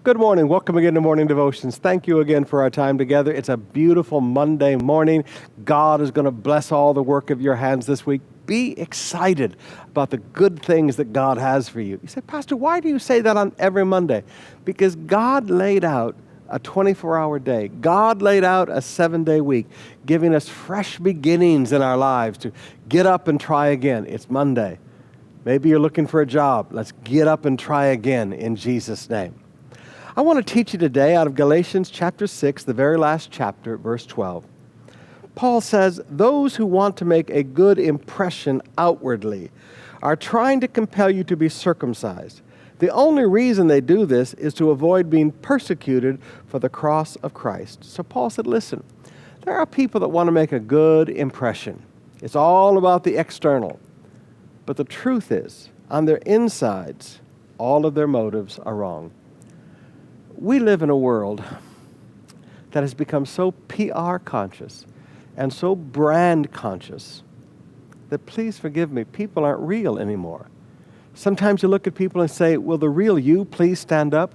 Good morning. Welcome again to Morning Devotions. Thank you again for our time together. It's a beautiful Monday morning. God is going to bless all the work of your hands this week. Be excited about the good things that God has for you. You say, Pastor, why do you say that on every Monday? Because God laid out a 24-hour day. God laid out a 7-day week, giving us fresh beginnings in our lives to get up and try again. It's Monday. Maybe you're looking for a job. Let's get up and try again in Jesus' name. I want to teach you today out of Galatians chapter 6, the very last chapter, verse 12. Paul says, those who want to make a good impression outwardly are trying to compel you to be circumcised. The only reason they do this is to avoid being persecuted for the cross of Christ. So Paul said, listen, there are people that want to make a good impression. It's all about the external. But the truth is, on their insides, all of their motives are wrong. We live in a world that has become so PR conscious and so brand conscious that, please forgive me, people aren't real anymore. Sometimes you look at people and say, will the real you please stand up?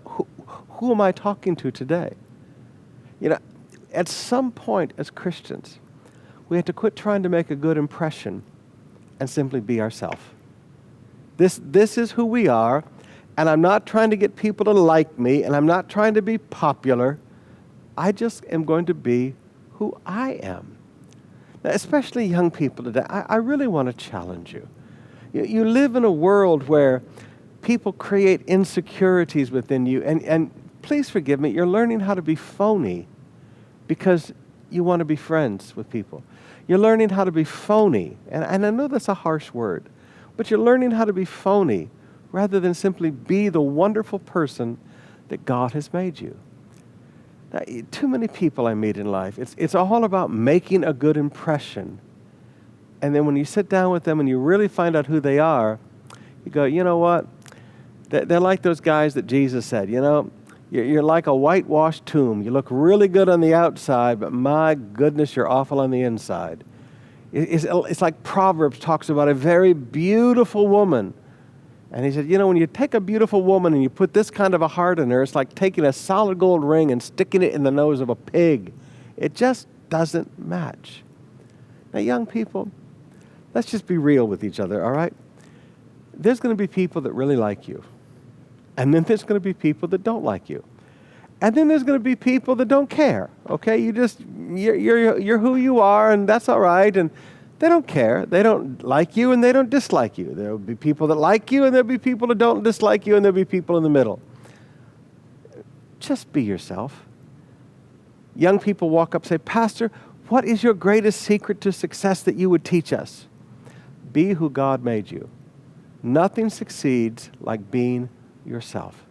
Who am I talking to today? You know, at some point as Christians, we have to quit trying to make a good impression and simply be ourselves. This is who we are. And I'm not trying to get people to like me, and I'm not trying to be popular. I just am going to be who I am. Now, especially young people today, I really want to challenge you. You live in a world where people create insecurities within you, and please forgive me, you're learning how to be phony because you want to be friends with people. You're learning how to be phony, and I know that's a harsh word, but you're learning how to be phony rather than simply be the wonderful person that God has made you. Now, too many people I meet in life, it's all about making a good impression. And then when you sit down with them and you really find out who they are, you go, you know what? They're like those guys that Jesus said, you know, you're like a whitewashed tomb. You look really good on the outside, but my goodness, you're awful on the inside. It's like Proverbs talks about a very beautiful woman. And he said, you know, when you take a beautiful woman and you put this kind of a heart in her, it's like taking a solid gold ring and sticking it in the nose of a pig. It just doesn't match. Now, young people, let's just be real with each other, all right? There's going to be people that really like you. And then there's going to be people that don't like you. And then there's going to be people that don't care, okay? You're who you are, and that's all right. And they don't care. They don't like you and they don't dislike you. There will be people that like you and there will be people that don't dislike you and there will be people in the middle. Just be yourself. Young people walk up and say, Pastor, what is your greatest secret to success that you would teach us? Be who God made you. Nothing succeeds like being yourself.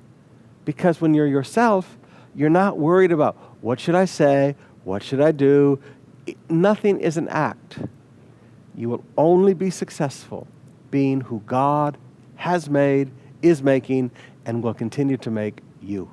Because when you're yourself, you're not worried about what should I say, what should I do. Nothing is an act. You will only be successful being who God has made, is making, and will continue to make you.